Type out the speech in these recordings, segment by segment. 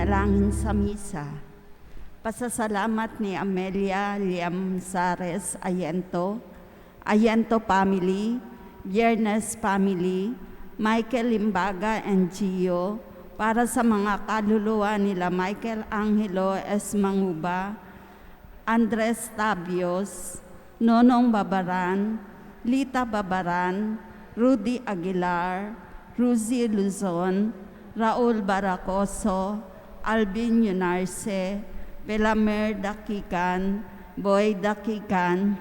panalangin sa misa. Pasasalamat ni Amelia Liamzares Ayento, Ayento family, Biernes family, Michael Limbaga and Gio, para sa mga kaluluwa nila Michael Angelo S. Manguba, Andres Tabios, Nonong Babaran, Lita Babaran, Rudy Aguilar, Ruzy Luzon, Raul Baracoso, Alvin Yunarce, Belamer Dakikan, Boy Dakikan,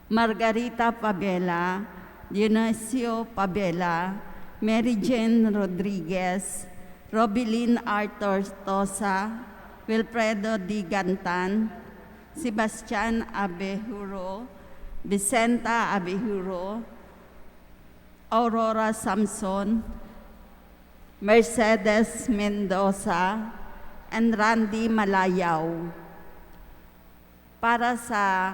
Margarita Pabela, Dionisio Pabela, Mary Jane Rodriguez, Robilyn Arthur Tosa, Wilfredo D. Gantan, Sebastian Abejuro, Vicenta Abejuro, Aurora Samson, Mercedes Mendoza, and Randy Malayaw. Para sa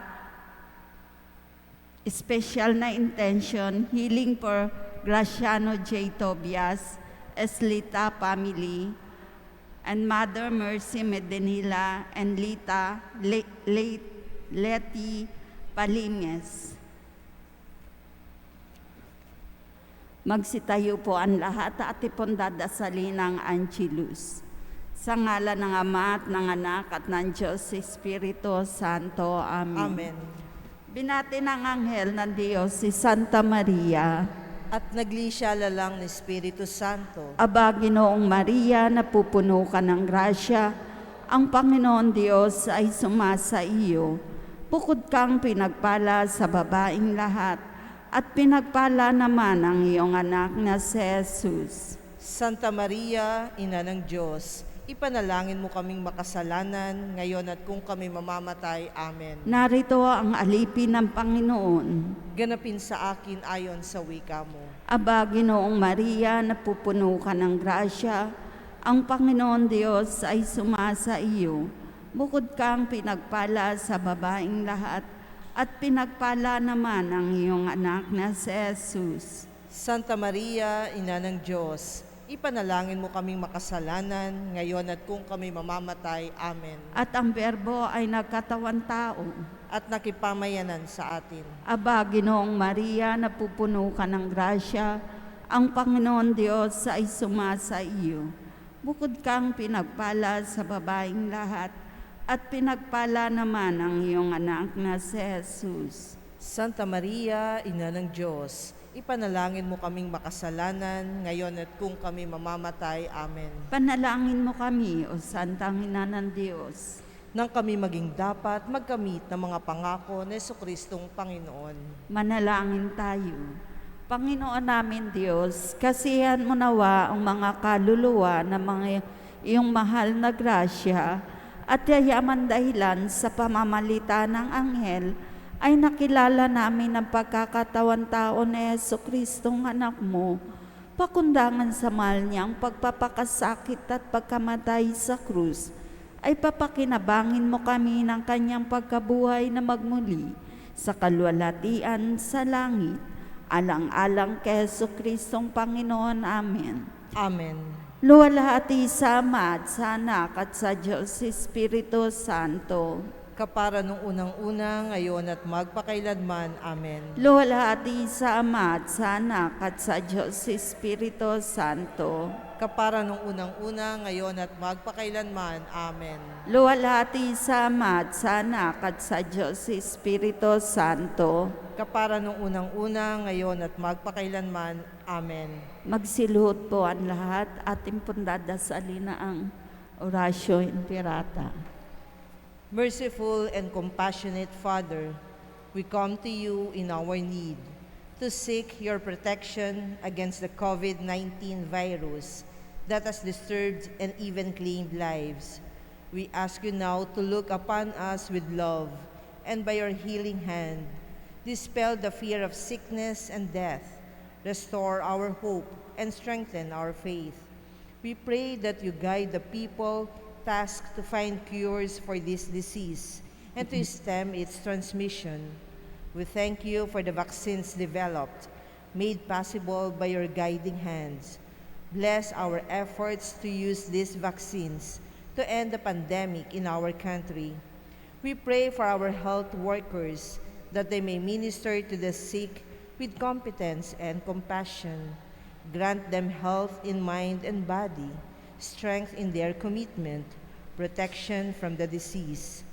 special na intention, healing for Graciano J. Tobias, Eslita family, and Mother Mercy Medenila and Leti Palimes. Magsitayo po ang lahat at ipon dadasalin ang Angelus. Sa ngalan ng Ama at ng Anak at ng Diyos Espiritu Santo. Amen. Amen. Binati ng anghel ng Diyos si Santa Maria. At naglisyala lang ni Espiritu Santo. Aba, Ginoong Maria, napupuno ka ng grasya, ang Panginoon Diyos ay sumasa iyo. Bukod kang pinagpala sa babaing lahat, at pinagpala naman ang iyong anak na si Jesus. Santa Maria, Ina ng Diyos, ipanalangin mo kaming makasalanan, ngayon at kung kami mamamatay. Amen. Narito ang alipin ng Panginoon. Ganapin sa akin ayon sa wika mo. Aba, Ginoong Maria, napupuno ka ng grasya, ang Panginoon Diyos ay sumasa iyo. Bukod kang pinagpala sa babaing lahat, at pinagpala naman ang iyong anak na si Jesus. Santa Maria, Ina ng Diyos, ipanalangin mo kaming makasalanan, ngayon at kung kami mamamatay. Amen. At ang Berbo ay nagkatawan tao. At nakipamayanan sa atin. Aba, Ginoong Maria, napupuno ka ng grasya, ang Panginoon Diyos ay sumasa iyo. Bukod kang pinagpala sa babaing lahat, at pinagpala naman ang iyong anak na si Jesus. Santa Maria, Ina ng Diyos, ipanalangin mo kaming makasalanan, ngayon at kung kami mamamatay. Amen. Panalangin mo kami, O Santang Ina ng Diyos, Nang kami maging dapat magkamit ng mga pangako ni Jesucristong Panginoon. manalangin tayo. Panginoon namin Diyos, kasihan mo nawa ang mga kaluluwa ng mga iyong mahal na grasya, at yayaman dahilan sa pamamalita ng anghel ay nakilala namin ang pagkakatawan tao ni Jesucristong anak mo, pakundangan sa mahal niyang pagpapakasakit at pagkamatay sa krus, ay papakinabangin mo kami ng kanyang pagkabuhay na magmuli sa kalwalhatian sa langit, alang-alang kay Jesucristong Panginoon. Amen. Amen. Luwalhati sa Ama at sa Anak at sa Diyos Espiritu Santo. Kapara nung unang-una, ngayon at magpakailanman. Amen. Luwalhati sa Ama at sa Anak at sa Diyos Espiritu Santo. Kapara nung unang-una, ngayon at magpakailanman. Amen. Luwalhati sa Ama at sa Anak at sa Diyos Espiritu Santo. Kapara nung unang-una, ngayon at magpakailanman. Amen. Magsiluhod po ang lahat at impundadasalin na ang Oratio Imperata. Merciful and compassionate Father, we come to you in our need to seek your protection against the COVID-19 virus that has disturbed and even claimed lives. We ask you now to look upon us with love and by your healing hand, dispel the fear of sickness and death, restore our hope, and strengthen our faith. We pray that you guide the people tasked to find cures for this disease and to stem its transmission. We thank you for the vaccines developed, made possible by your guiding hands. Bless our efforts to use these vaccines to end the pandemic in our country. We pray for our health workers that they may minister to the sick with competence and compassion. Grant them health in mind and body, strength in their commitment, protection from the disease.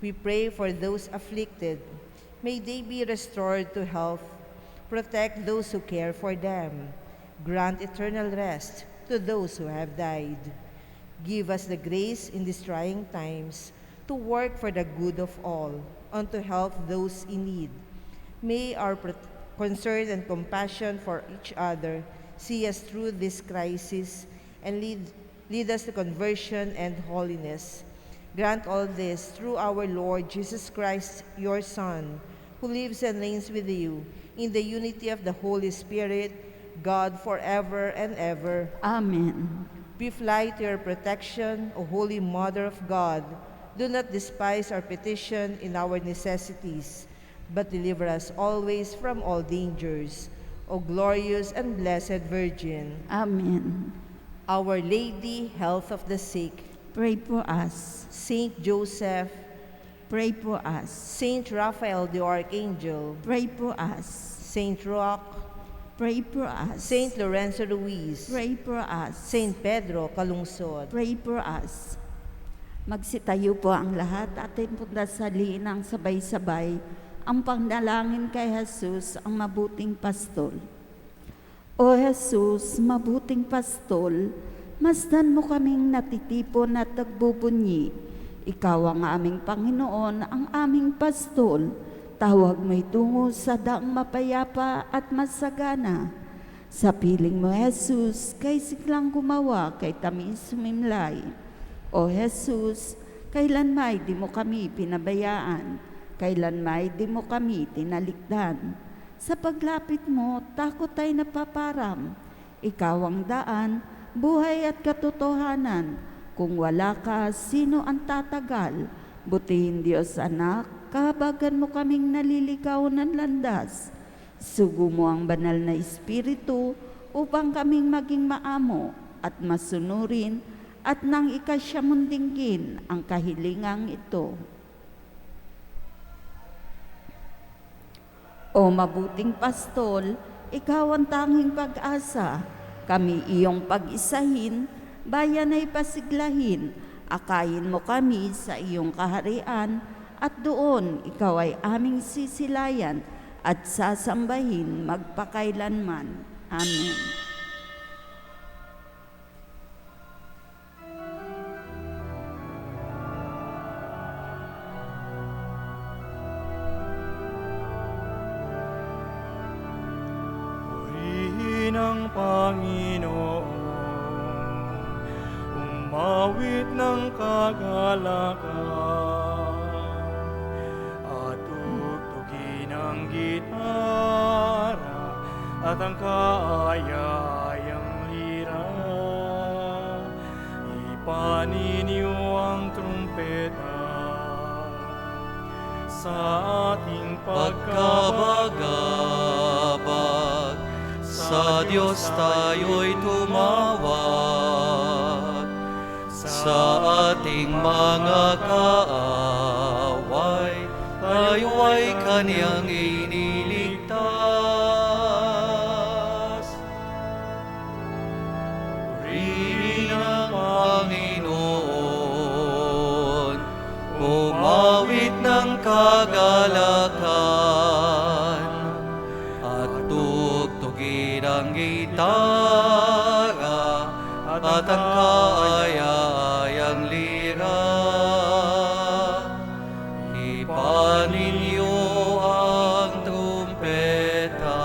We pray for those afflicted. May they be restored to health. Protect those who care for them. Grant eternal rest to those who have died. Give us the grace in these trying times to work for the good of all and to help those in need. May our concern and compassion for each other see us through this crisis and lead us to conversion and holiness. Grant all this through our Lord Jesus Christ, your Son, who lives and reigns with you in the unity of the Holy Spirit, God forever and ever. Amen. We fly to your protection, O Holy Mother of God. Do not despise our petition in our necessities, but deliver us always from all dangers. O glorious and blessed Virgin. Amen. Our Lady, health of the sick. Pray for us. Saint Joseph, Pray for us. Saint Raphael the Archangel, Pray for us. Saint Roch, Pray for us. Saint Lorenzo Ruiz, Pray for us. Saint Pedro Calungsod. Pray for us. Magsitayo po ang lahat. Atin po dasaliin ang sabay-sabay ang pangnalangin kay Jesus, ang mabuting pastol. O Jesus, mabuting pastol, masdan mo kaming natitipon at nagbubunyi. Ikaw ang aming Panginoon, ang aming pastol. Tawag mo'y tungo sa daang mapayapa at masagana. Sa piling mo, Jesus, kay siklang gumawa, kay tamis sumimlay. O Jesus, kailanmay di mo kami pinabayaan, kailanmay di mo kami tinalikdan. Sa paglapit mo, takot ay napaparam. Ikaw ang daan, buhay at katotohanan. Kung wala ka, sino ang tatagal? Butihin Diyos anak, kahabagan mo kaming naliligaw ng landas. Sugo mo ang banal na Espiritu upang kaming maging maamo at masunurin at nang ikasyamundinggin ang kahilingang ito. O mabuting pastol, ikaw ang tanging pag-asa. Kami iyong pag-isahin, bayan ay pasiglahin. Akayin mo kami sa iyong kaharian at doon ikaw ay aming sisilayan at sasambahin magpakailanman. Amen. Purihin ang Panginoon, umawit ng kagalakan, at tugtugin ang gitara at ang kaaya-ayang lira. Ipaninyo ang trumpeta sa ating pagkabagabag, sa Diyos tayo'y tumawag, sa ating mga kaaway, tayo ay Kanyang iniligtas. Purihin ang Panginoon, umawit ng kagalakan, at tugtugin ang gitara at ang kaaya-ayang lira. Ipaninyo ang trumpeta.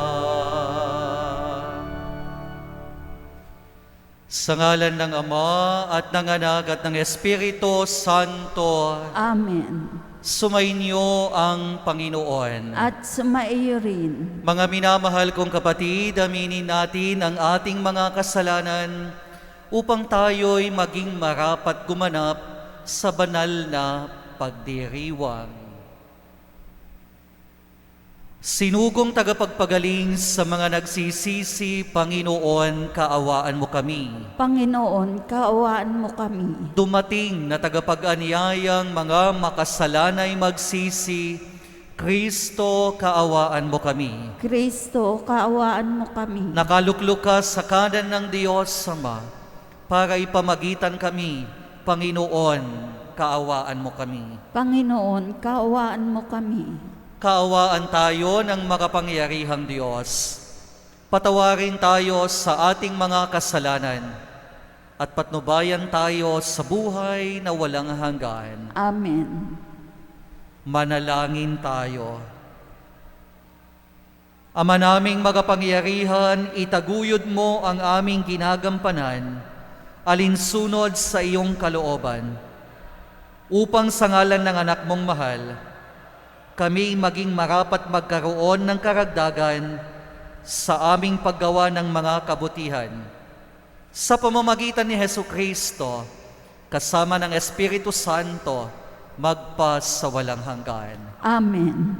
Sa ngalan ng Ama at ng Anak at ng Espiritu Santo, Amen. sumainyo ang Panginoon. At sumaiyo rin. Mga minamahal kong kapatid, aminin natin ang ating mga kasalanan upang tayo'y maging marapat gumanap sa banal na pagdiriwang. Sinugong tagapagpagaling sa mga nagsisisi, Panginoon, kaawaan mo kami. Panginoon, kaawaan mo kami. Dumating na tagapag-anyayang mga makasalanay magsisi, Kristo, kaawaan mo kami. Kristo, kaawaan mo kami. Nakaluklok ka sa kanan ng Diyos Ama para ipamagitan kami, Panginoon, kaawaan mo kami. Panginoon, kaawaan mo kami. Kaawaan tayo ng makapangyarihang Diyos. Patawarin tayo sa ating mga kasalanan at patnubayan tayo sa buhay na walang hanggan. Amen. Manalangin tayo. Ama naming makapangyarihan, itaguyod mo ang aming ginagampanan alinsunod sa iyong kalooban, upang sa ngalan ng anak mong mahal, kami maging marapat magkaroon ng karagdagan sa aming paggawa ng mga kabutihan. Sa pamamagitan ni Jesucristo, kasama ng Espiritu Santo, magpa sa walang hanggan. Amen.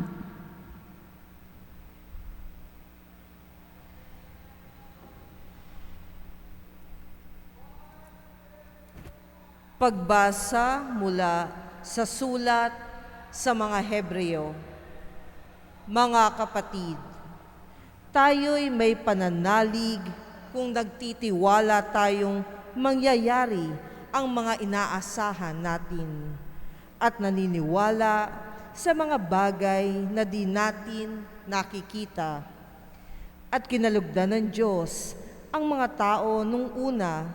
Pagbasa mula sa sulat sa mga Hebreo. Mga kapatid, tayo'y may pananalig kung nagtitiwala tayong mangyayari ang mga inaasahan natin at naniniwala sa mga bagay na di natin nakikita. At kinalugdan ng Diyos ang mga tao nung una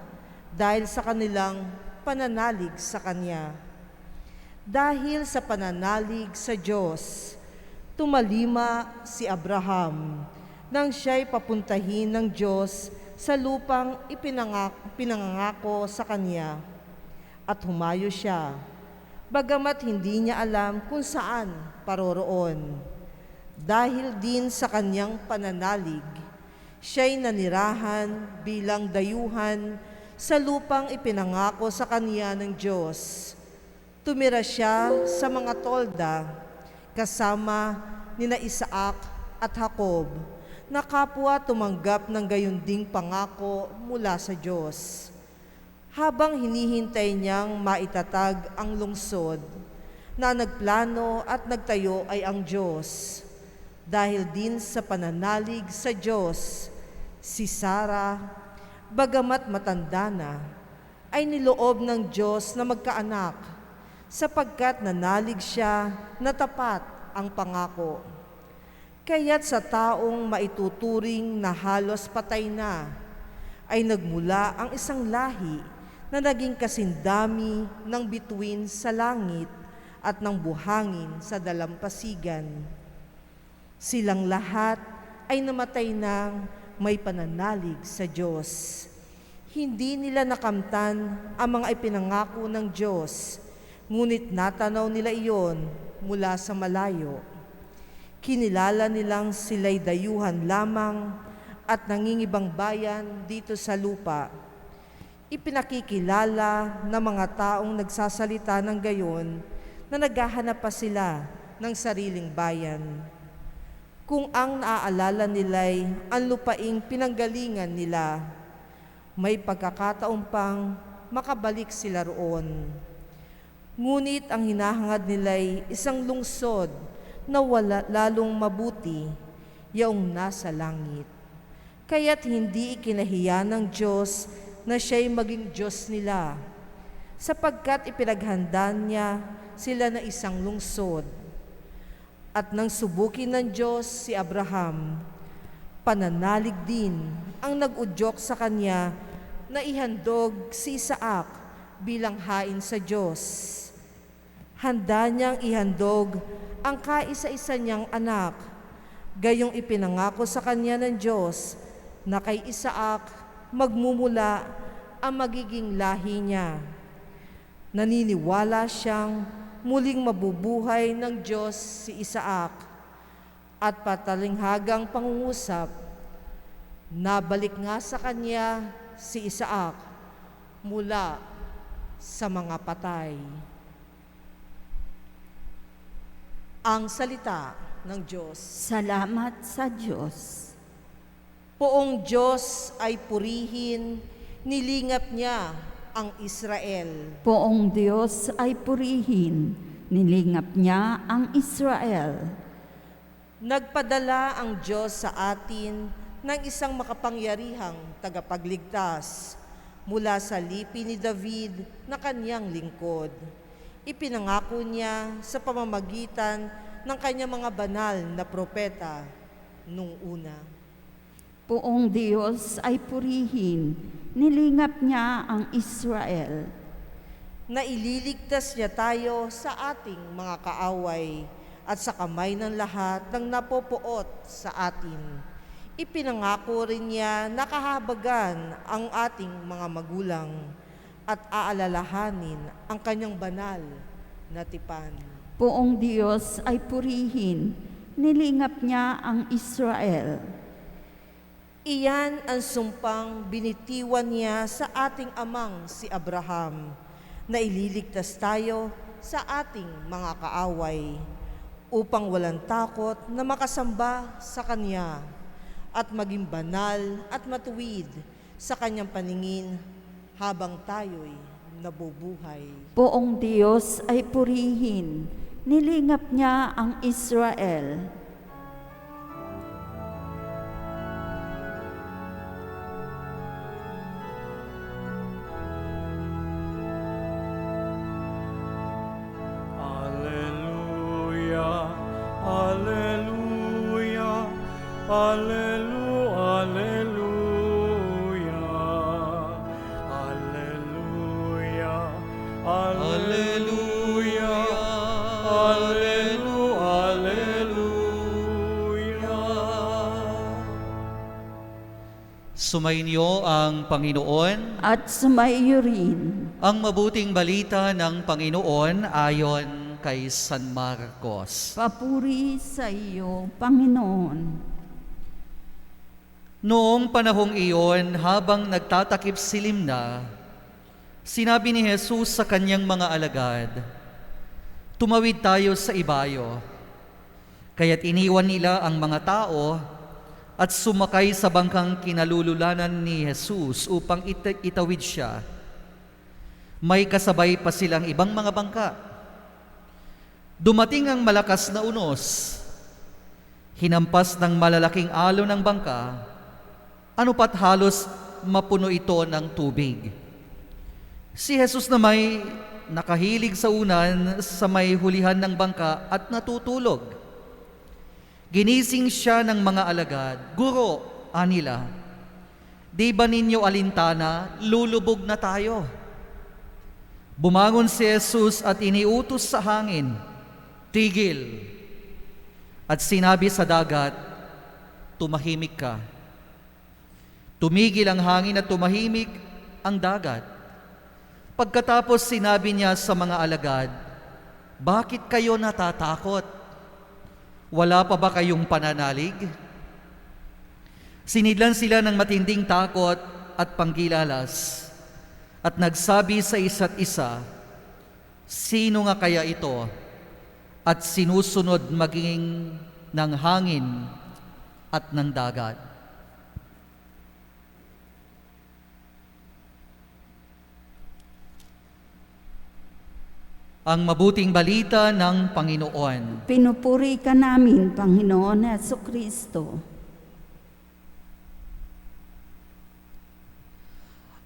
dahil sa kanilang pananalig sa Kanya. Dahil sa pananalig sa Diyos, tumalima si Abraham nang siya'y papuntahin ng Diyos sa lupang ipinangako sa kanya. At humayo siya, bagamat hindi niya alam kung saan paroroon. Dahil din sa kanyang pananalig, siya'y nanirahan bilang dayuhan sa lupang ipinangako sa kanya ng Diyos. Tumira siya sa mga tolda kasama nina Isaac at Jacob, na kapwa tumanggap ng gayunding pangako mula sa Diyos. Habang hinihintay niyang maitatag ang lungsod, na nagplano at nagtayo ay ang Diyos. Dahil din sa pananalig sa Diyos, si Sarah, bagamat matanda na, ay niloob ng Diyos na magkaanak, sapagkat nanalig siya na tapat ang pangako. Kaya't sa taong maituturing na halos patay na, ay nagmula ang isang lahi na naging kasindami ng bituin sa langit at ng buhangin sa dalampasigan. Silang lahat ay namatay nang may pananalig sa Diyos. Hindi nila nakamtan ang mga ipinangako ng Diyos, ngunit natanaw nila iyon mula sa malayo. Kinilala nilang sila'y dayuhan lamang at nangingibang bayan dito sa lupa. Ipinakikilala ng mga taong nagsasalita ng gayon na naghahanap pa sila ng sariling bayan. Kung ang naaalala nila'y ang lupaing pinanggalingan nila, may pagkakataon pang makabalik sila roon. Ngunit ang hinahangad nila'y isang lungsod na wala lalong mabuti, yaong nasa langit. Kaya't hindi ikinahiya ng Diyos na siya'y maging Diyos nila, sapagkat ipinaghanda niya sila na isang lungsod. At nang subukin ng Diyos si Abraham, pananalig din ang nag-udyok sa kanya na ihandog si Isaac bilang hain sa Diyos. Handa niyang ihandog ang kaisa-isa niyang anak, gayong ipinangako sa kanya ng Diyos na kay Isaac magmumula ang magiging lahi niya. Naniniwala siyang muling mabubuhay ng Diyos si Isaac, at patalinghagang pangungusap, nabalik nga sa kanya si Isaac mula sa mga patay. Ang salita ng Diyos. Salamat sa Diyos. Poong Diyos ay purihin, nilingap niya ang Israel. Poong Diyos ay purihin, nilingap niya ang Israel. Nagpadala ang Diyos sa atin ng isang makapangyarihang tagapagligtas mula sa lipi ni David na kanyang lingkod. Ipinangako niya sa pamamagitan ng kanyang mga banal na propeta nung una. Poong Diyos ay purihin, nilingap niya ang Israel. Na ililigtas niya tayo sa ating mga kaaway at sa kamay ng lahat ng napopuot sa atin. Ipinangako rin niya na kahabagan ang ating mga magulang at aalalahanin ang kanyang banal na tipan. Poong Diyos ay purihin, nilingap niya ang Israel. Iyan ang sumpang binitiwan niya sa ating amang si Abraham, na ililigtas tayo sa ating mga kaaway, upang walang takot na makasamba sa Kanya at maging banal at matuwid sa Kanyang paningin habang tayo'y nabubuhay. Poong Diyos ay purihin, nilingap niya ang Israel. Alleluia, alleluia, alleluia, alleluia, alleluia, alleluia, alleluia, alleluia. Sumainyo ang Panginoon. At sumaiyo rin. Ang mabuting balita ng Panginoon ayon kay San Marcos. Papuri sa iyo, Panginoon. Noong panahong iyon, habang nagtatakip silim na, sinabi ni Jesus sa kanyang mga alagad, "Tumawid tayo sa ibayo." Kaya't iniwan nila ang mga tao at sumakay sa bangkang kinalululanan ni Jesus upang itawid siya. May kasabay pa silang ibang mga bangka. Dumating ang malakas na unos. Hinampas ng malalaking alon ng bangka, ano pat halos mapuno ito ng tubig. Si Jesus na may nakahilig sa unan sa may hulihan ng bangka at natutulog. Ginising siya ng mga alagad. "Guro," anila, "di ba ninyo alintana, lulubog na tayo?" Bumangon si Jesus at iniutos sa hangin, "Tigil." At sinabi sa dagat, "Tumahimik ka." Tumigil ang hangin at tumahimik ang dagat. Pagkatapos sinabi niya sa mga alagad, "Bakit kayo natatakot? Wala pa ba kayong pananalig?" Sinidlan sila ng matinding takot at panggilalas at nagsabi sa isa't isa, "Sino nga kaya ito?" At sinusunod maging ng hangin at ng dagat. Ang mabuting balita ng Panginoon. Pinupuri ka namin, Panginoon Jesucristo.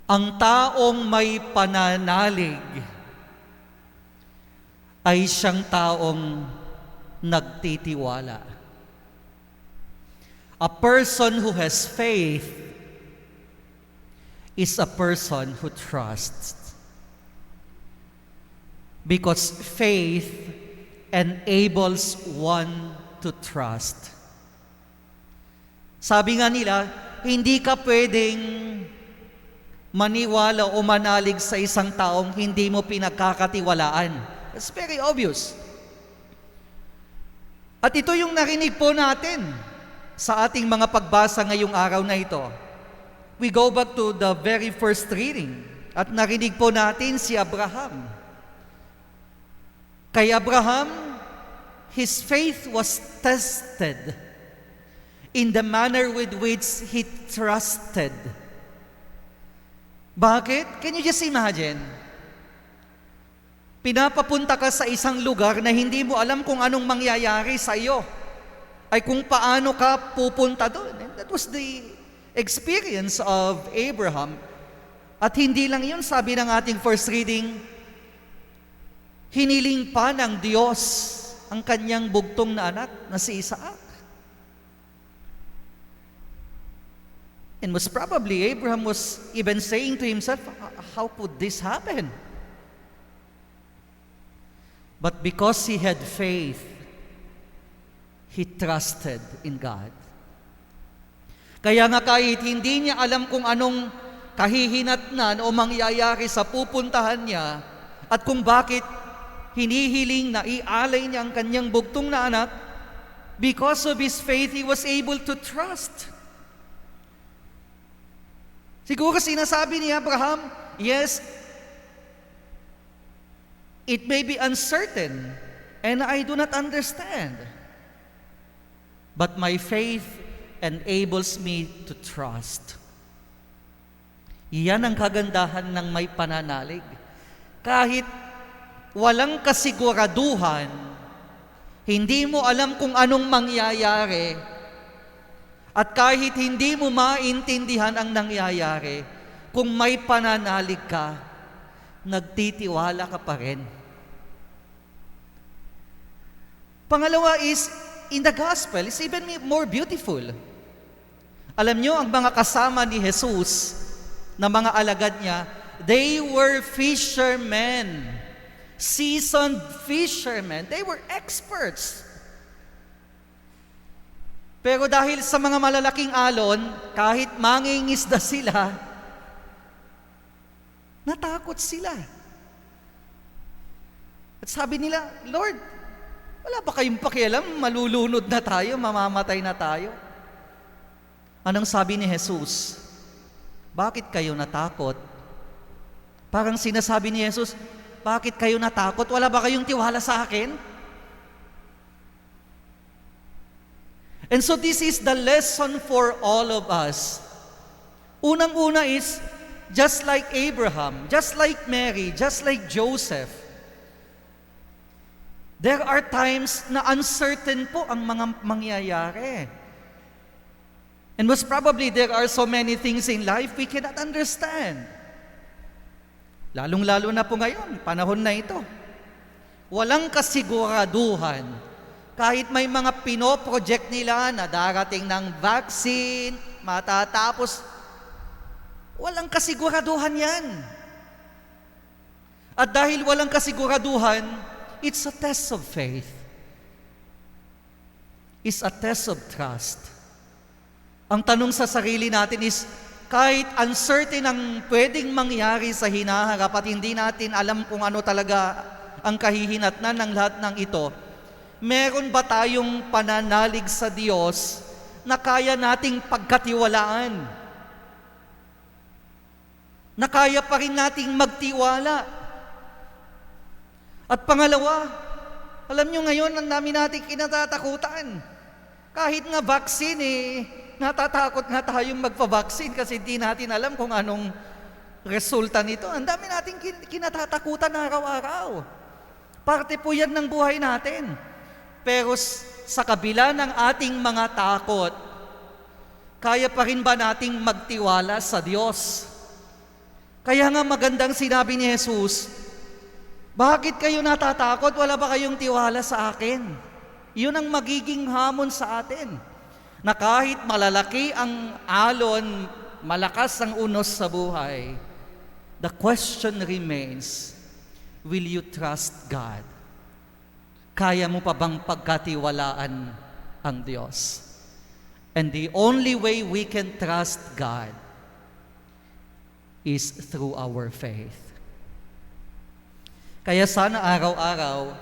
Ang taong may pananalig ay siyang taong nagtitiwala. A person who has faith is a person who trusts. Because faith enables one to trust. Sabi nga nila, hindi ka pwedeng maniwala o manalig sa isang taong hindi mo pinagkakatiwalaan. It's very obvious. At ito yung narinig po natin sa ating mga pagbasa ngayong araw na ito. We go back to the very first reading at narinig po natin si Abraham. Kay Abraham, his faith was tested in the manner with which he trusted. Bakit? Can you just imagine? Pinapapunta ka sa isang lugar na hindi mo alam kung anong mangyayari sa iyo, ay kung paano ka pupunta doon. And that was the experience of Abraham. At hindi lang yun, sabi ng ating first reading, hiniling pa ng Diyos ang kanyang bugtong na anak na si Isaac. And most probably, Abraham was even saying to himself, how could this happen? But because he had faith, he trusted in God. Kaya nga kahit hindi niya alam kung anong kahihinatnan o mangyayari sa pupuntahan niya at kung bakit hinihiling na ialay niya ang kanyang bugtong na anak, because of his faith, he was able to trust. Siguro sinasabi ni Abraham, yes, it may be uncertain and I do not understand, but my faith enables me to trust. Iyan ang kagandahan ng may pananalig. Kahit walang kasiguraduhan, hindi mo alam kung anong mangyayari, at kahit hindi mo maintindihan ang nangyayari, kung may pananalig ka, nagtitiwala ka pa rin. Pangalawa is, in the gospel, it's even more beautiful. Alam nyo, ang mga kasama ni Jesus, na mga alagad niya, they were fishermen. Seasoned fishermen. They were experts. Pero dahil sa mga malalaking alon, kahit mangingisda sila, natakot sila. At sabi nila, Lord, wala ba kayong pakialam? Malulunod na tayo, mamamatay na tayo. Anong sabi ni Jesus? Bakit kayo natakot? Parang sinasabi ni Jesus, bakit kayo natakot? Wala ba kayong tiwala sa akin? And so this is the lesson for all of us. Unang-una is, just like Abraham, just like Mary, just like Joseph, there are times na uncertain po ang mga mangyayari. And most probably, there are so many things in life we cannot understand. Lalong-lalo na po ngayon, panahon na ito. Walang kasiguraduhan. Kahit may mga pinoproject nila na darating ng vaccine, matatapos, walang kasiguraduhan yan. At dahil walang kasiguraduhan, it's a test of faith. It's a test of trust. Ang tanong sa sarili natin is, kahit uncertain ang pwedeng mangyari sa hinaharap at hindi natin alam kung ano talaga ang kahihinatnan ng lahat ng ito, meron ba tayong pananalig sa Diyos na kaya nating pagkatiwalaan? Na kaya pa rin nating magtiwala? At pangalawa, alam nyo ngayon, ang dami nating kinatatakutan. Kahit nga vaccine natatakot nga tayong magpa-vaccine kasi hindi natin alam kung anong resulta nito. Ang dami nating kinatatakutan araw-araw. Parte po yan ng buhay natin. Pero sa kabila ng ating mga takot, kaya pa rin ba nating magtiwala sa Diyos? Kaya nga magandang sinabi ni Jesus, bakit kayo natatakot? Wala ba kayong tiwala sa akin? Yun ang magiging hamon sa atin. Na kahit malalaki ang alon, malakas ang unos sa buhay, the question remains, will you trust God? Kaya mo pa bang pagkatiwalaan ang Diyos? And the only way we can trust God is through our faith. Kaya sana araw-araw,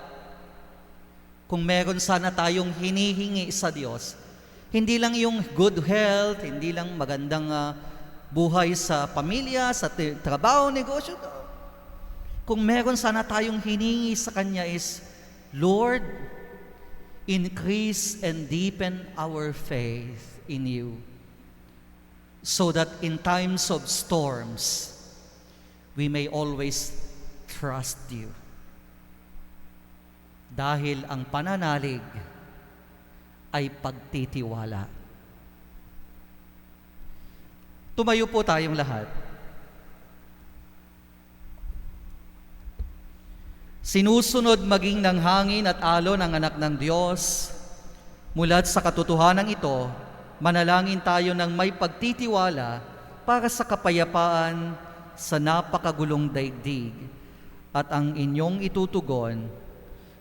kung meron sana tayong hinihingi sa Diyos, hindi lang yung good health, hindi lang magandang buhay sa pamilya, sa trabaho, negosyo. Kung meron sana tayong hiningi sa Kanya is, Lord, increase and deepen our faith in you, so that in times of storms, we may always trust you. Dahil ang pananalig ay pagtitiwala. Tumayo po tayong lahat. Sinusunod maging ng hangin at alon ang anak ng Diyos. Mulat sa katotohanan ito, manalangin tayo ng may pagtitiwala para sa kapayapaan sa napakagulong daigdig. At ang inyong itutugon,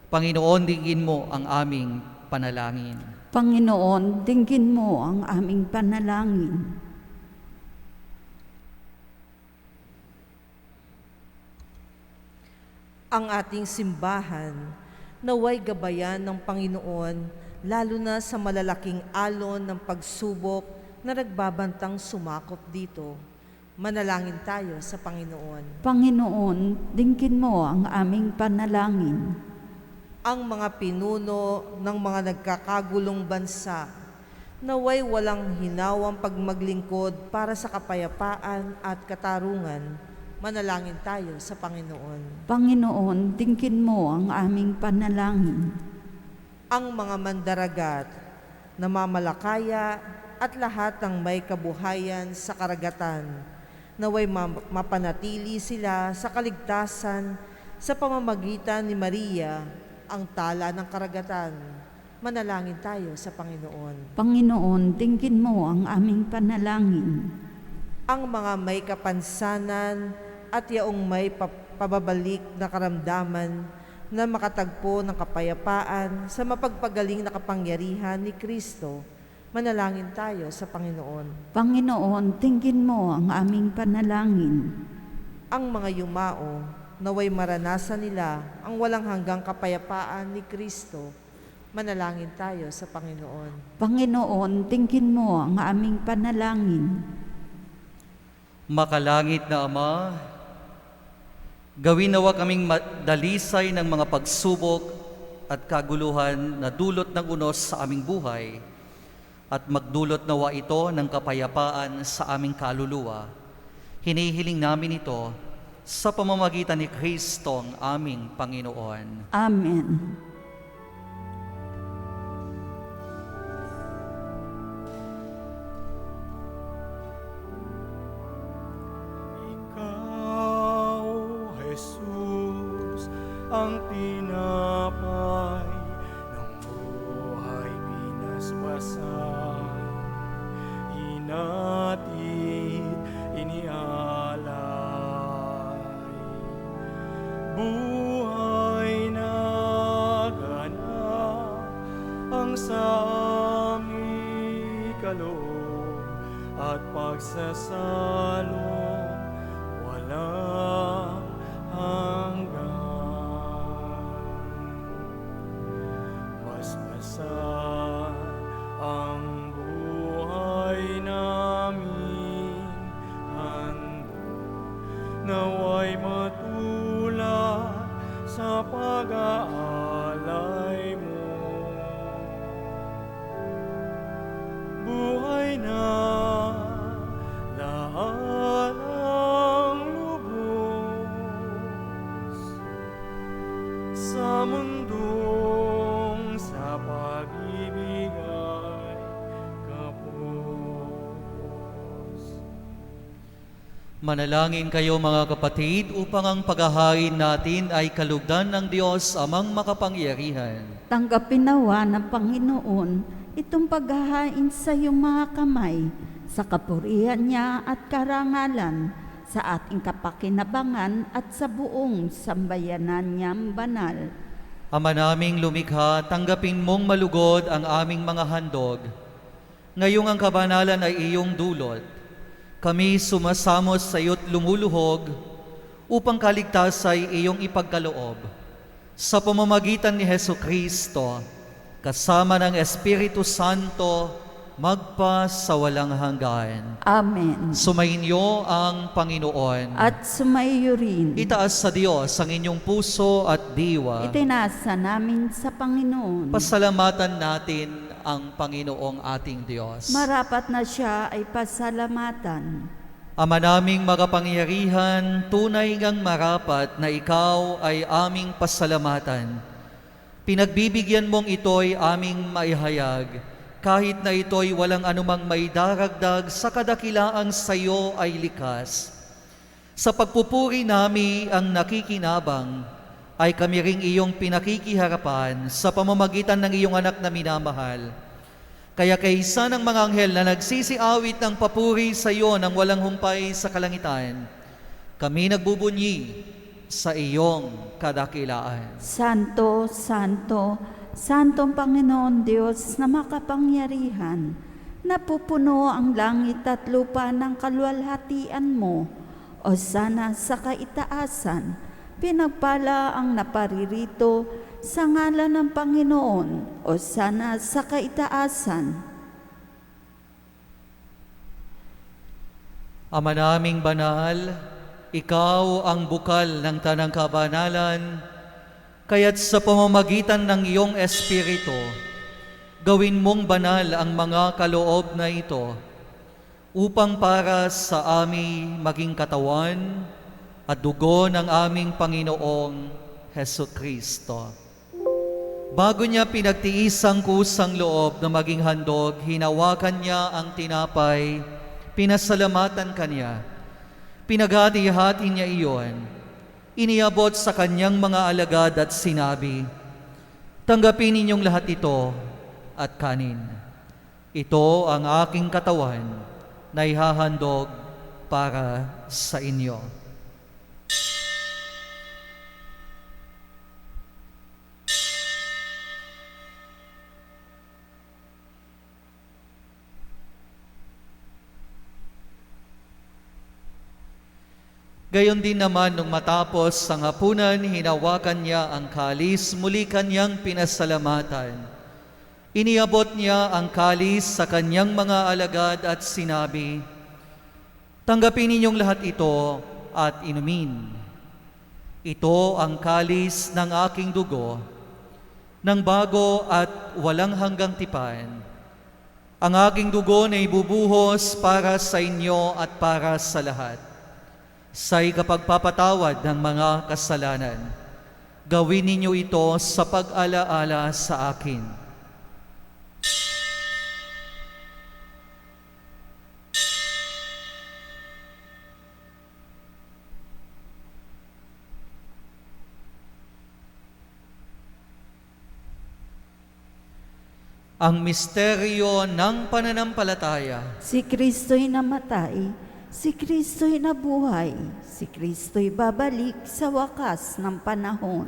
Panginoon, dinggin mo ang aming panalangin. Panginoon, dinggin mo ang aming panalangin. Ang ating simbahan, naway gabayan ng Panginoon, lalo na sa malalaking alon ng pagsubok na nagbabantang sumakop dito. Manalangin tayo sa Panginoon. Panginoon, dinggin mo ang aming panalangin. Ang mga pinuno ng mga nagkakagulong bansa, naway walang hinawang pagmaglingkod para sa kapayapaan at katarungan. Manalangin tayo sa Panginoon. Panginoon, dinggin mo ang aming panalangin. Ang mga mandaragat, namamalakaya at lahat ng may kabuhayan sa karagatan, naway mapanatili sila sa kaligtasan sa pamamagitan ni Maria, ang tala ng karagatan. Manalangin tayo sa Panginoon. Panginoon, dinggin mo ang aming panalangin. Ang mga may kapansanan at yaong may pababalik na karamdaman na makatagpo ng kapayapaan sa mapagpagaling na kapangyarihan ni Kristo. Manalangin tayo sa Panginoon. Panginoon, dinggin mo ang aming panalangin. Ang mga yumao, naway maranasan nila ang walang hanggang kapayapaan ni Kristo. Manalangin tayo sa Panginoon. Panginoon, dinggin mo ang aming panalangin. Makalangit na Ama, gawin nawa kaming dalisay ng mga pagsubok at kaguluhan na dulot ng unos sa aming buhay at magdulot nawa ito ng kapayapaan sa aming kaluluwa. Hinihiling namin ito sa pamamagitan ni Kristo ang aming Panginoon. Amen. Ikaw, Jesus, ang tinapay ng buhay pinaspasan, hinatid, inialay, buhay na ganap ang sa aming kaloob at pagsasalo walang hanggan. Masmasan ang buhay namin handog, naway matulad sa pag-aalay mo. Buhay na lahat ang lubos sa mundong sa pag-ibig ay kapos. Manalangin kayo mga kapatid upang ang paghahain natin ay kalugdan ng Diyos amang makapangyarihan. Tanggapin nawa ng Panginoon itong paghahain sa iyong mga kamay, sa kapurihan niya at karangalan, sa ating kapakinabangan at sa buong sambayanan niyang banal. Ama naming lumikha, tanggapin mong malugod ang aming mga handog. Ngayong ang kabanalan ay iyong dulot. Kami sumasamos sa iyo't lumuluhog upang kaligtas ay iyong ipagkaloob. Sa pamamagitan ni Hesu Kristo, kasama ng Espiritu Santo, magpa sa walang hanggan. Amen. Sumainyo ang Panginoon. At sumaiyo rin. Itaas sa Diyos ang inyong puso at diwa. Itinasa namin sa Panginoon. Pasalamatan natin ang Panginoong ating Diyos. Marapat na siya ay pasalamatan. Ama naming makapangyarihan, tunay ngang marapat na ikaw ay aming pasalamatan. Pinagbibigyan mong ito'y aming maihayag, kahit na ito'y walang anumang may daragdag sa kadakilaang sayo ay likas. Sa pagpupuri nami ang nakikinabang, ay kami ring iyong pinakikiharapan sa pamamagitan ng iyong anak na minamahal. Kaya kaysa ng mga anghel na nagsisiawit ng papuri sa iyo ng walang humpay sa kalangitan, kami nagbubunyi sa iyong kadakilaan. Santo, Santo, Santong Panginoon Diyos na makapangyarihan, napupuno ang langit at lupa ng kaluwalhatian mo, o sana sa kaitaasan, pinagpala ang naparirito sa ngalan ng Panginoon, o sana sa kaitaasan. Ama naming banal, ikaw ang bukal ng tanang kabanalan, kaya't sa pamamagitan ng iyong Espiritu, gawin mong banal ang mga kaloob na ito, upang para sa aming maging katawan at dugo ng aming Panginoong Hesus Kristo. Bago niya pinagtiis ang kusang loob na maging handog, hinawakan niya ang tinapay, pinasalamatan kanya, pinaghati-hati niya iyon, iniabot sa kanyang mga alagad at sinabi, "Tanggapin ninyong lahat ito at kanin. Ito ang aking katawan na ihahandog para sa inyo." Gayon din naman nung matapos ang hapunan, hinawakan niya ang kalis, muli kanyang pinasalamatan. Iniabot niya ang kalis sa kanyang mga alagad at sinabi, "Tanggapin ninyong lahat ito at inumin. Ito ang kalis ng aking dugo, ng bago at walang hanggang tipan. Ang aking dugo na ibubuhos para sa inyo at para sa lahat. Sa ikapagpapatawad ng mga kasalanan, gawin ninyo ito sa pag-alaala sa akin." Ang misteryo ng pananampalataya. Si Kristo'y namatay, si Kristo'y nabuhay, si Kristo'y babalik sa wakas ng panahon.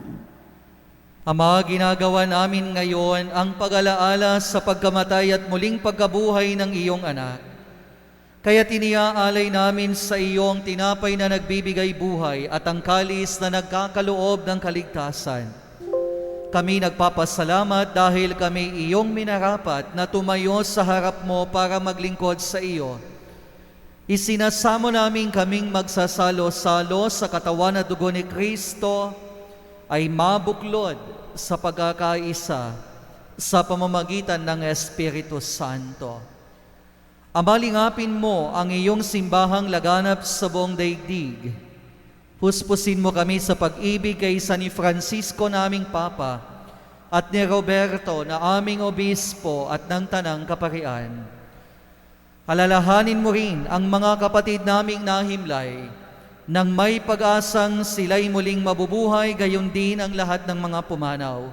Ama, ginagawa namin ngayon ang pag-alaala sa pagkamatay at muling pagkabuhay ng iyong anak. Kaya tiniaalay namin sa iyong tinapay na nagbibigay buhay at ang kalis na nagkakaloob ng kaligtasan. Kami nagpapasalamat dahil kami iyong minarapat na tumayo sa harap mo para maglingkod sa iyo. Isinasamo namin kaming magsasalo-salo sa katawan at dugo ni Kristo ay mabuklod sa pagkakaisa sa pamamagitan ng Espiritu Santo. Amalingapin mo ang iyong simbahang laganap sa buong daigdig. Puspusin mo kami sa pag-ibig kay San Francisco naming Papa at ni Roberto na aming Obispo at ng Tanang Kaparian. Alalahanin mo rin ang mga kapatid naming nahimlay nang may pag-asang sila'y muling mabubuhay, gayon din ang lahat ng mga pumanaw.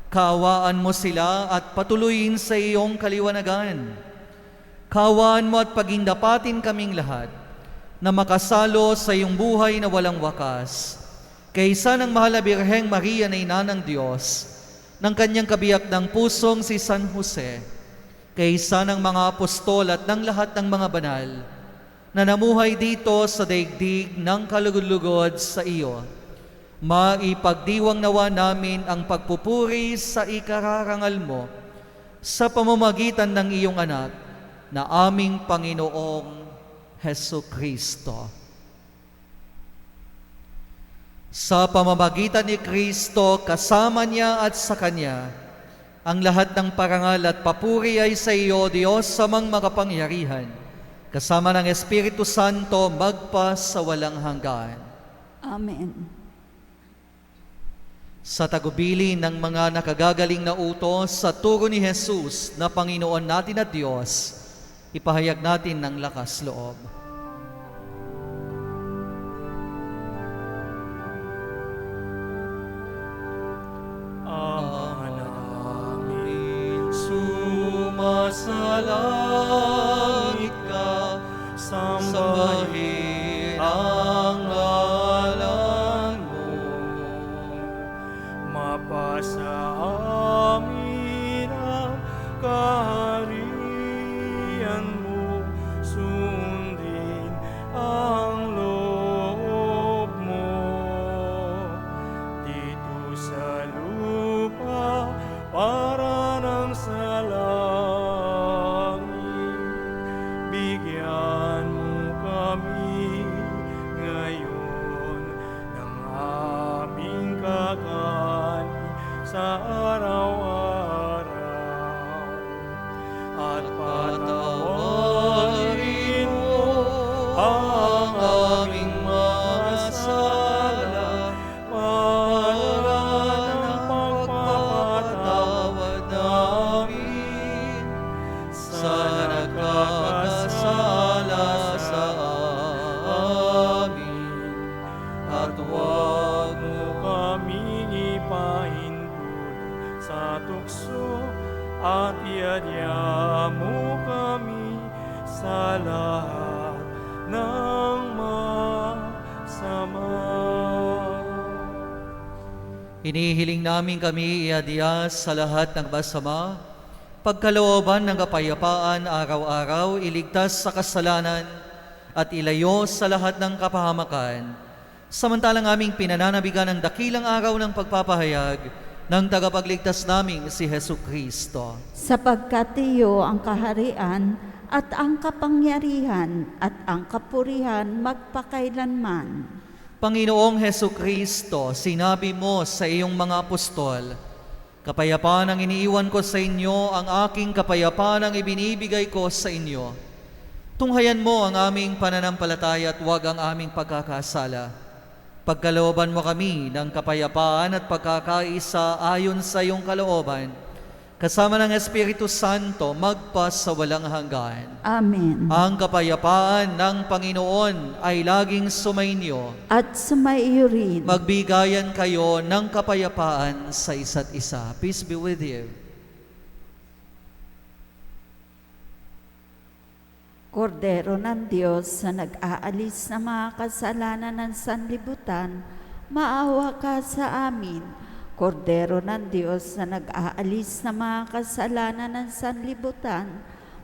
Kaawaan mo sila at patuloyin sa iyong kaliwanagan. Kaawaan mo at pagindapatin kaming lahat na makasalo sa iyong buhay na walang wakas. Kaysa ng mahal na Birheng Maria na Ina ng Diyos, ng kanyang kabiyak ng pusong si San Jose, kaysa ng mga apostol at ng lahat ng mga banal na namuhay dito sa daigdig ng kalugod-lugod sa iyo, maipagdiwang nawa namin ang pagpupuri sa ikararangal mo sa pamamagitan ng iyong anak na aming Panginoong Hesu Kristo. Sa pamamagitan ni Kristo, kasama niya at sa Kanya, ang lahat ng parangal at papuri ay sa iyo, Diyos samang makapangyarihan, kasama ng Espiritu Santo magpa sa walang hanggan. Amen. Sa tagubili ng mga nakagagaling na utos sa turo ni Jesus na Panginoon natin at Diyos, ipahayag natin ng lakas loob. Ama namin, sumasalangit ka, sambahin ang ngalan mo. Mapasa amin ang kaharian mo, sundin ang loob mo. Dito sa lupa para ng sa langit, bigyan mo kami ngayon ng aming kakanin sa araw-araw. At patawarin mo ang aming mga sala para ng pagpapatawad namin sa nagkakasala sa amin. At huwag mo kaming ipahintulot sa tukso, at iadya mo kami sa lahat ng masama. Hinihiling namin kami iadya sa lahat ng masama, pagkalooban ng kapayapaan araw-araw, iligtas sa kasalanan at ilayo sa lahat ng kapahamakan. Samantalang aming pinananabigan ang dakilang araw ng pagpapahayag ng tagapagligtas naming si Hesu Kristo. Sapagkat iyo ang kaharian at ang kapangyarihan at ang kapurihan magpakailanman. Panginoong Hesu Kristo, sinabi mo sa iyong mga apostol, kapayapaan ang iniiwan ko sa inyo, ang aking kapayapaan ang ibinibigay ko sa inyo. Tunghayan mo ang aming pananampalataya at huwag ang aming pagkakasala. Pagkalooban mo kami ng kapayapaan at pagkakaisa ayon sa iyong kalooban, kasama ng Espiritu Santo magpa sa walang hanggan. Amen. Ang kapayapaan ng Panginoon ay laging sumainyo. At sumaiyo rin. Magbigayan kayo ng kapayapaan sa isa't isa. Peace be with you. Kordero ng Diyos na nag-aalis ng mga kasalanan ng sanlibutan, maawa ka sa amin. Kordero ng Diyos na nag-aalis ng mga kasalanan ng sanlibutan,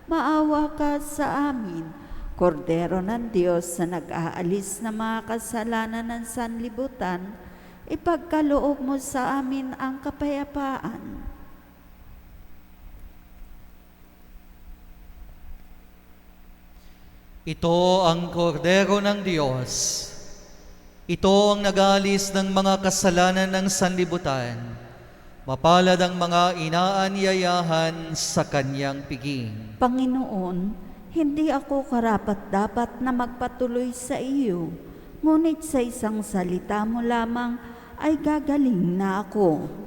maawa ka sa amin. Kordero ng Diyos na nag-aalis ng mga kasalanan ng sanlibutan, ipagkaloob mo sa amin ang kapayapaan. Ito ang kordero ng Diyos. Ito ang nag-aalis ng mga kasalanan ng sanlibutan. Mapalad ang mga inaanyayahan sa kanyang piging. Panginoon, hindi ako karapat-dapat na magpatuloy sa iyo, ngunit sa isang salita mo lamang ay gagaling na ako.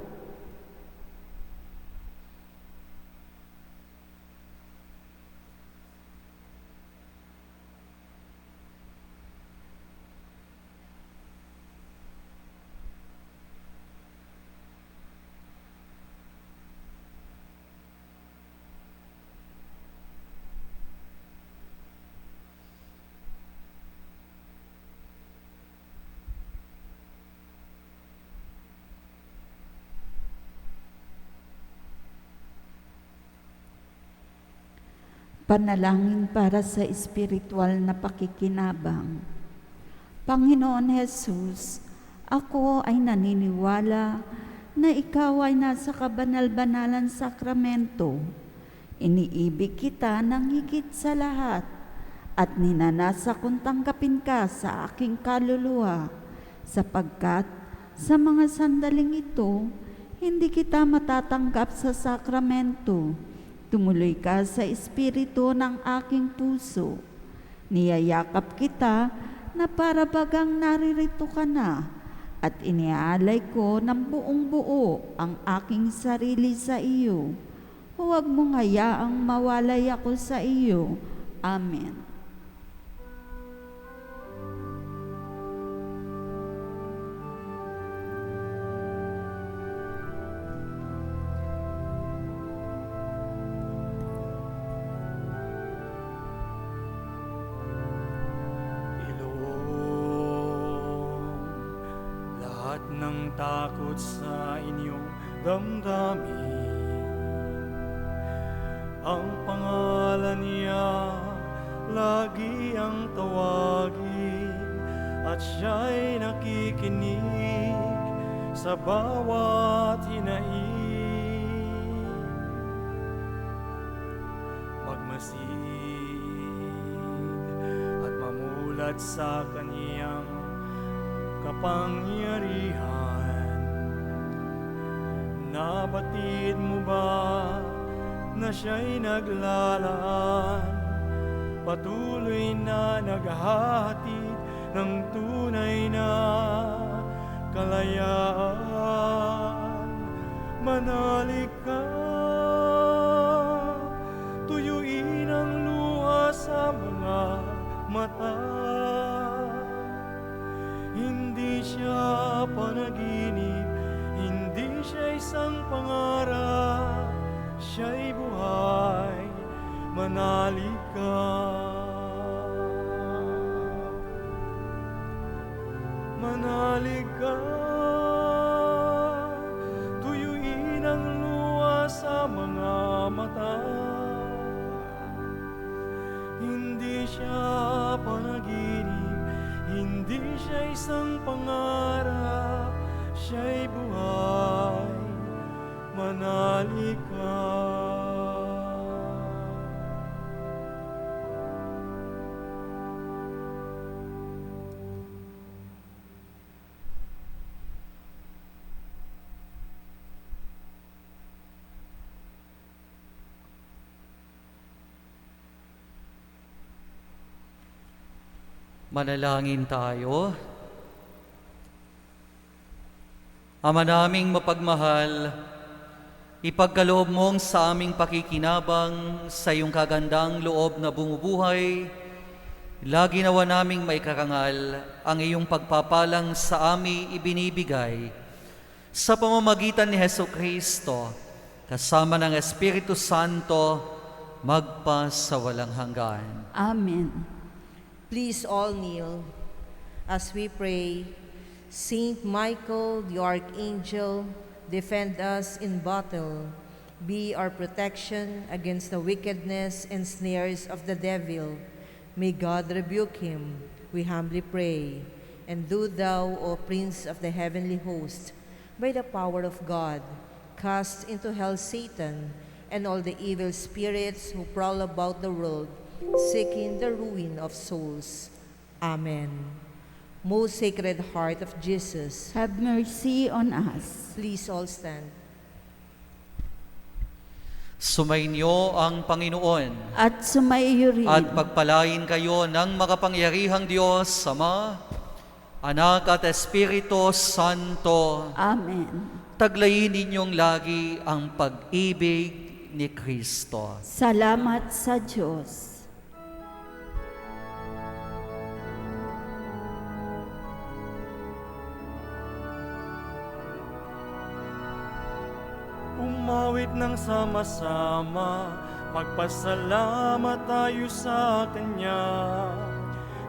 Panalangin para sa espiritual na pakikinabang. Panginoon Jesus, ako ay naniniwala na ikaw ay nasa kabanal-banalan sakramento. Iniibig kita ng higit sa lahat at ninanasa kong tanggapin ka sa aking kaluluwa, sapagkat sa mga sandaling ito, hindi kita matatanggap sa sakramento. Tumuloy ka sa espiritu ng aking puso. Niyayakap kita na para bagang naririto ka na, at iniaalay ko ng buong buo ang aking sarili sa iyo. Huwag mong hayaang mawalay ako sa iyo. Amen. Lahat ng takot sa inyong damdamin, ang pangalan niya lagi ang tawagin, at siya'y nakikinig sa bawat hinaing. Magmasid at mamulat sa kaniyang kapangyarihan. Nabatid mo ba na siya'y naglalaan, patuloy na naghahatid ng tunay na kalayaan? Manalig ka, tuyuin ang luha sa mga mata. Hindi siya panaginip, hindi siya isang pangarap, siya'y buhay. Manalig ka, manalig ka, tuyuin ang luha sa mga mata. Hindi siya panaginip, hindi siya isang pangarap, siya'y buhay. Manalig ka. Manalangin tayo. Ama naming mapagmahal, ipagkaloob mong sa aming pakikinabang sa iyong kagandang loob na bumubuhay, lagi nawa naming maikarangal ang iyong pagpapalang sa aming ibinibigay sa pamamagitan ni Hesukristo, kasama ng Espiritu Santo, magpa sa walang hanggan. Amen. Please all kneel as we pray. Saint Michael, the Archangel, defend us in battle. Be our protection against the wickedness and snares of the devil. May God rebuke him, we humbly pray. And do thou, O Prince of the heavenly host, by the power of God, cast into hell Satan and all the evil spirits who prowl about the world, seeking the ruin of souls. Amen. Most Sacred Heart of Jesus, Have mercy on us. please all stand. Sumainyo ang Panginoon At sumaiyo rin. at pagpalain kayo ng makapangyarihang Diyos, Ama, Anak at Espiritu Santo. Amen. Taglayin ninyong lagi ang pag-ibig ni Kristo. Salamat sa Diyos. Umawit ng sama-sama, magpasalamat tayo sa Kanya.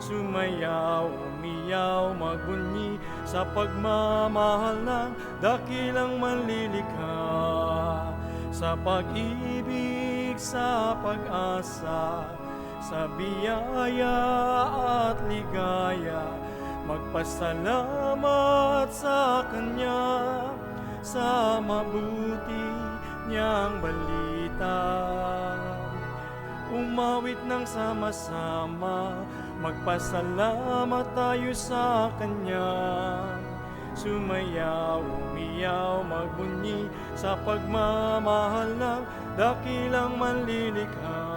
Sumayaw, umiyaw, magbunyi sa pagmamahal ng dakilang manlilikha. Sa pag-ibig, sa pag-asa, sa biyaya at ligaya, magpasalamat sa Kanya. Sa mabuti niyang balita. Umawit ng sama-sama, magpasalamat tayo sa Kanya. Sumayaw, umiyaw, magbunyi sa pagmamahal ng dakilang manlilikha.